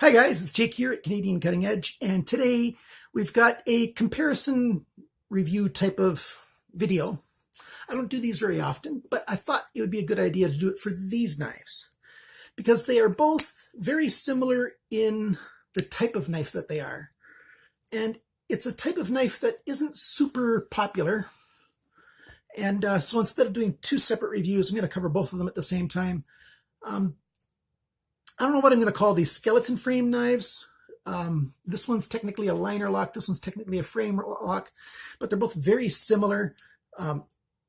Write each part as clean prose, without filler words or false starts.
Hi guys, it's Jake here at Canadian Cutting Edge, and today we've got a comparison review type of video. I don't do these very often, but I thought it would be a good idea to do it for these knives because they are both very similar in the type of knife that they are. And it's a type of knife that isn't super popular. And so instead of doing two separate reviews, I'm going to cover both of them at the same time. I don't know what I'm going to call these skeleton frame knives. This one's technically a liner lock. This one's technically a frame lock, but they're both very similar.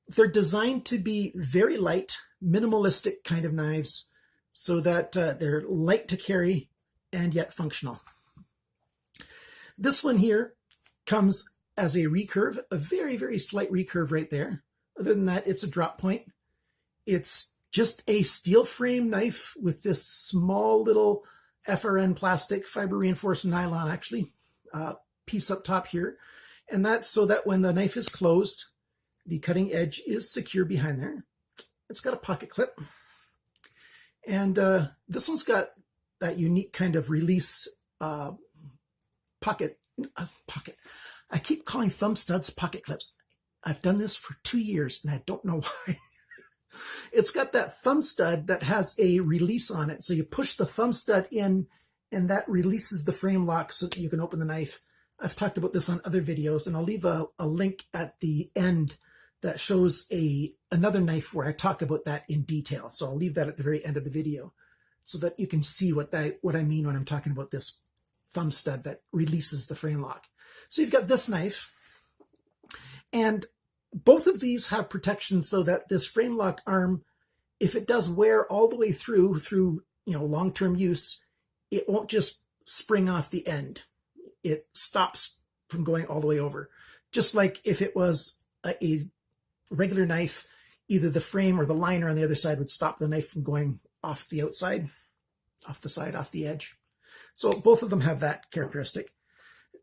They're designed to be very light, minimalistic kind of knives so that they're light to carry and yet functional. This one here comes as a recurve, a very, very slight recurve right there. Other than that, it's a drop point. It's just a steel frame knife with this small little FRN plastic, fiber reinforced nylon actually, piece up top here. And that's so that when the knife is closed, the cutting edge is secure behind there. It's got a pocket clip. And this one's got that unique kind of release pocket. I keep calling thumb studs pocket clips. I've done this for 2 years and I don't know why. It's got that thumb stud that has a release on it. So you push the thumb stud in and that releases the frame lock so that you can open the knife. I've talked about this on other videos, and I'll leave a link at the end that shows another knife where I talk about that in detail. So I'll leave that at the very end of the video so that you can see what I mean when I'm talking about this thumb stud that releases the frame lock. So you've got this knife, and both of these have protection so that this frame lock arm, if it does wear all the way through long-term use, it won't just spring off the end. It stops from going all the way over. Just like if it was a regular knife, either the frame or the liner on the other side would stop the knife from going off the outside, off the edge. So both of them have that characteristic.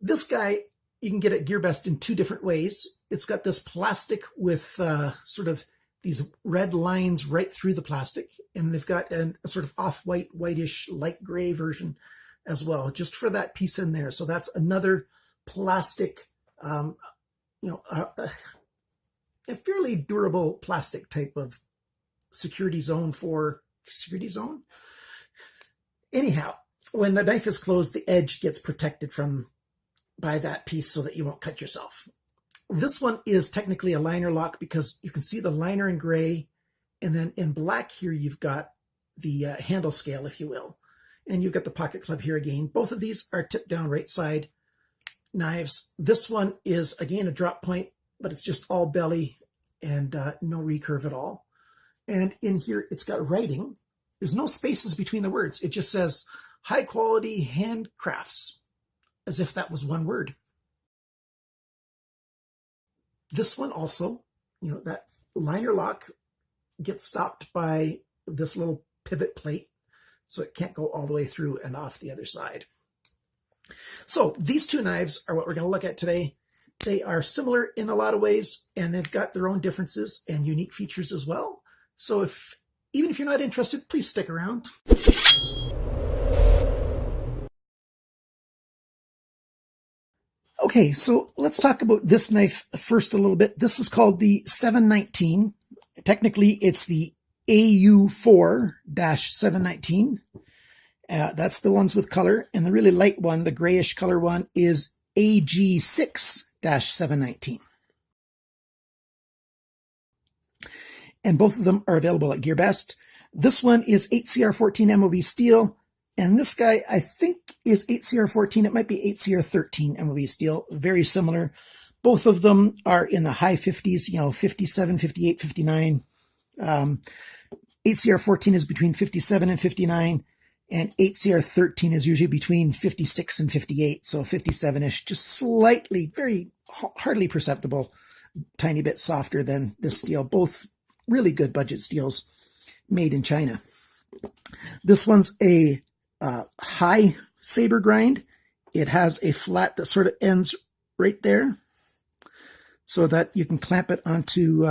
This guy, you can get it GearBest in two different ways. It's got this plastic with sort of these red lines right through the plastic, and they've got a sort of off-white, whitish, light gray version as well, just for that piece in there. So that's another plastic, a fairly durable plastic type of security zone. Anyhow, when the knife is closed, the edge gets protected by that piece so that you won't cut yourself. This one is technically a liner lock because you can see the liner in gray, and then in black here you've got the handle scale, if you will, and you've got the pocket club here again. Both of these are tip down right side knives. This one is again a drop point, but it's just all belly and no recurve at all. And in here it's got writing. There's no spaces between the words. It just says high quality handcrafts, as if that was one word. This one also, that liner lock gets stopped by this little pivot plate, so it can't go all the way through and off the other side. So these two knives are what we're going to look at today. They are similar in a lot of ways, and they've got their own differences and unique features as well. So even if you're not interested, please stick around. Okay, so let's talk about this knife first a little bit. This is called the 719. Technically, it's the AU4-719. That's the ones with color. And the really light one, the grayish color one, is AG6-719. And both of them are available at GearBest. This one is 8CR14 MOV steel. And this guy, I think, is 8CR14. It might be 8CR13 MOV steel. Very similar. Both of them are in the high 50s, 57, 58, 59. 8CR14 is between 57 and 59. And 8CR13 is usually between 56 and 58. So 57-ish, just slightly, very hardly perceptible, tiny bit softer than this steel. Both really good budget steels made in China. This one's a high Saber grind. It has a flat that sort of ends right there so that you can clamp it onto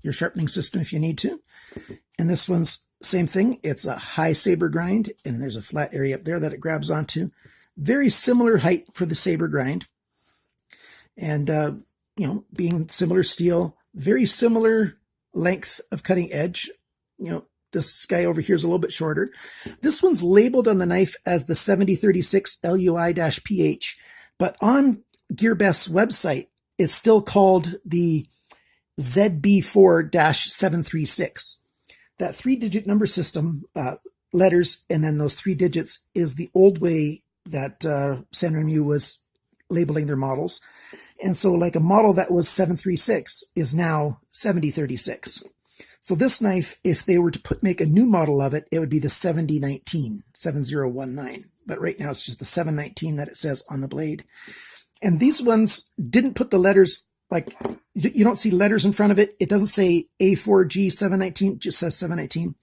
your sharpening system if you need to. And this one's Same thing. It's a high Saber grind, and there's a flat area up there that it grabs onto. Very similar height for the Saber grind. And, you know, being similar steel, very similar length of cutting edge. You know, this guy over here is a little bit shorter. This one's labeled on the knife as the 7036 LUI-PH, but on GearBest's website, it's still called the ZB4-736. That 3-digit number system, letters, and then those 3 digits is the old way that Sanrenmu was labeling their models. And so like a model that was 736 is now 7036. So this knife, if they were to make a new model of it, it would be the 7019. But right now it's just the 719 that it says on the blade. And these ones didn't put the letters, like, you don't see letters in front of it. It doesn't say A4G 719, it just says 719.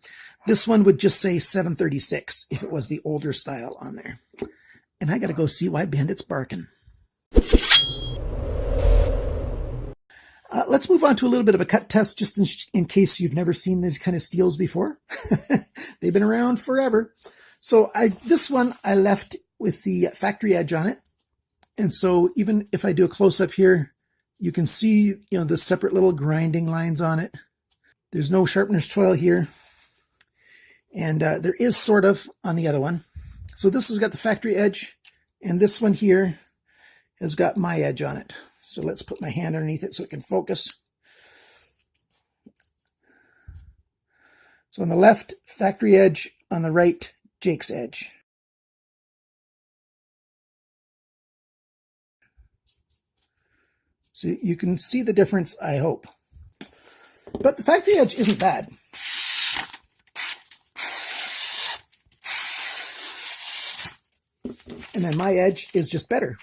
This one would just say 736 if it was the older style on there. And I got to go see why Bandit's barking. Let's move on to a little bit of a cut test, just in case you've never seen these kind of steels before. They've been around forever. So this one I left with the factory edge on it. And so even if I do a close-up here, you can see, you know, the separate little grinding lines on it. There's no sharpener's toil here. And there is sort of on the other one. So this has got the factory edge, and this one here has got my edge on it. So let's put my hand underneath it so it can focus. So on the left, factory edge. On the right, Jake's edge. So you can see the difference, I hope. But the factory edge isn't bad. And then my edge is just better.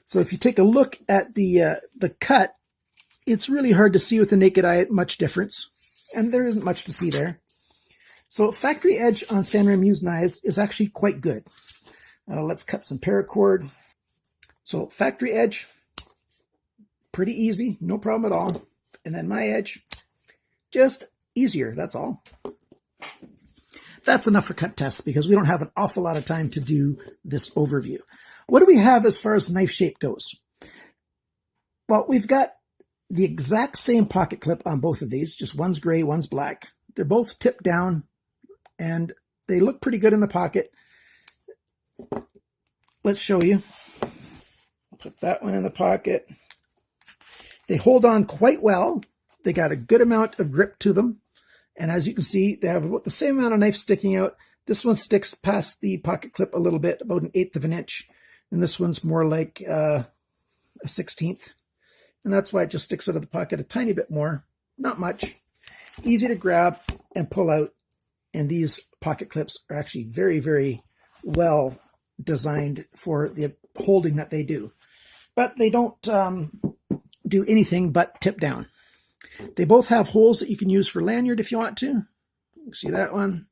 So if you take a look at the cut, it's really hard to see with the naked eye much difference. And there isn't much to see there. So factory edge on Sanrenmu's knives is actually quite good. Let's cut some paracord. So factory edge, pretty easy, no problem at all. And then my edge, just easier, that's all. That's enough for cut tests because we don't have an awful lot of time to do this overview. What do we have as far as knife shape goes? Well, we've got the exact same pocket clip on both of these, just one's gray, one's black. They're both tipped down and they look pretty good in the pocket. Let's show you. Put that one in the pocket. They hold on quite well. They got a good amount of grip to them. And as you can see, they have about the same amount of knife sticking out. This one sticks past the pocket clip a little bit, about 1/8 of an inch. And this one's more like a 1/16. And that's why it just sticks out of the pocket a tiny bit more. Not much. Easy to grab and pull out. And these pocket clips are actually very, very well designed for the holding that they do. But they don't do anything but tip down. They both have holes that you can use for lanyard if you want to. See that one?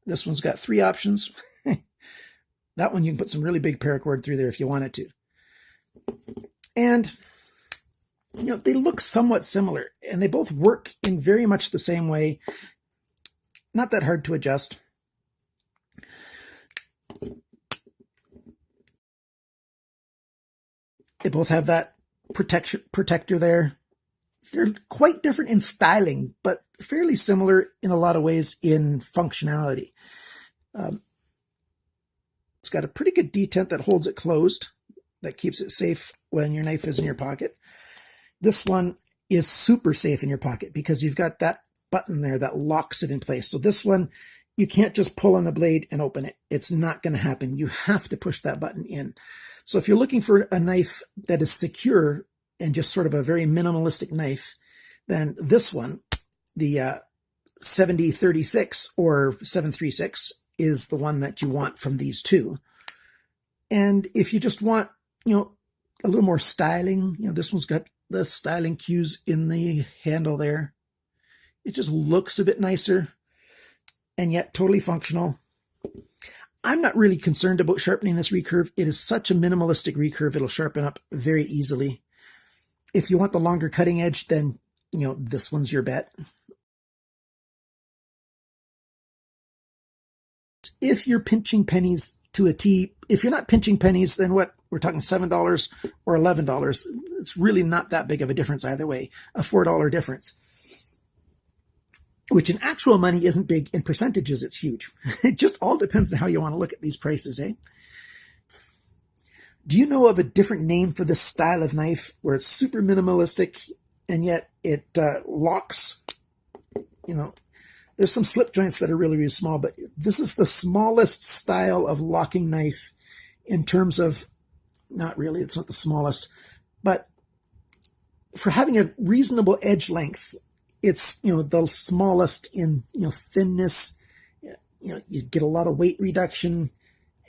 This one's got 3 options. That one you can put some really big paracord through there if you wanted to. And, you know, they look somewhat similar. And they both work in very much the same way. Not that hard to adjust. They both have that protector there. They're quite different in styling, but fairly similar in a lot of ways in functionality. It's got a pretty good detent that holds it closed, that keeps it safe when your knife is in your pocket. This one is super safe in your pocket because you've got that button there that locks it in place. So this one, you can't just pull on the blade and open it. It's not going to happen. You have to push that button in. So if you're looking for a knife that is secure and just sort of a very minimalistic knife, then this one, the 7036 or 736, is the one that you want from these two. And if you just want, you know, a little more styling, you know, this one's got the styling cues in the handle there. It just looks a bit nicer and yet totally functional. I'm not really concerned about sharpening this recurve. It is such a minimalistic recurve, it'll sharpen up very easily. If you want the longer cutting edge, then, this one's your bet. If you're pinching pennies to a T, if you're not pinching pennies, then what? We're talking $7 or $11. It's really not that big of a difference either way, a $4 difference, which in actual money isn't big. In percentages, it's huge. It just all depends on how you want to look at these prices, eh? Do you know of a different name for this style of knife where it's super minimalistic and yet it locks? There's some slip joints that are really, really small, but this is the smallest style of locking knife in terms of, not really, it's not the smallest, but for having a reasonable edge length, it's, the smallest in, thinness. You get a lot of weight reduction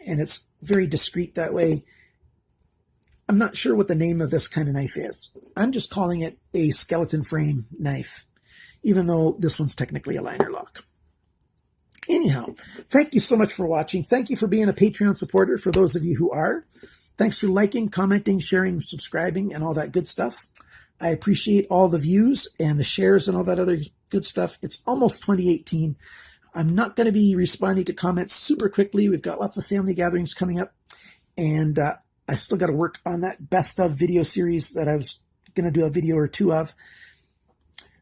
and it's very discreet that way. I'm not sure what the name of this kind of knife is. I'm just calling it a skeleton frame knife, even though this one's technically a liner lock. Anyhow, thank you so much for watching. Thank you for being a Patreon supporter, for those of you who are. Thanks for liking, commenting, sharing, subscribing, and all that good stuff. I appreciate all the views and the shares and all that other good stuff. It's almost 2018. I'm not going to be responding to comments super quickly. We've got lots of family gatherings coming up, and I still got to work on that best of video series that I was going to do a video or two of.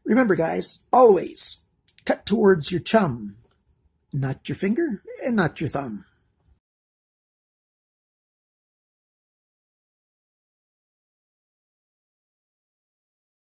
Remember, guys, always cut towards your chum, not your finger and not your thumb.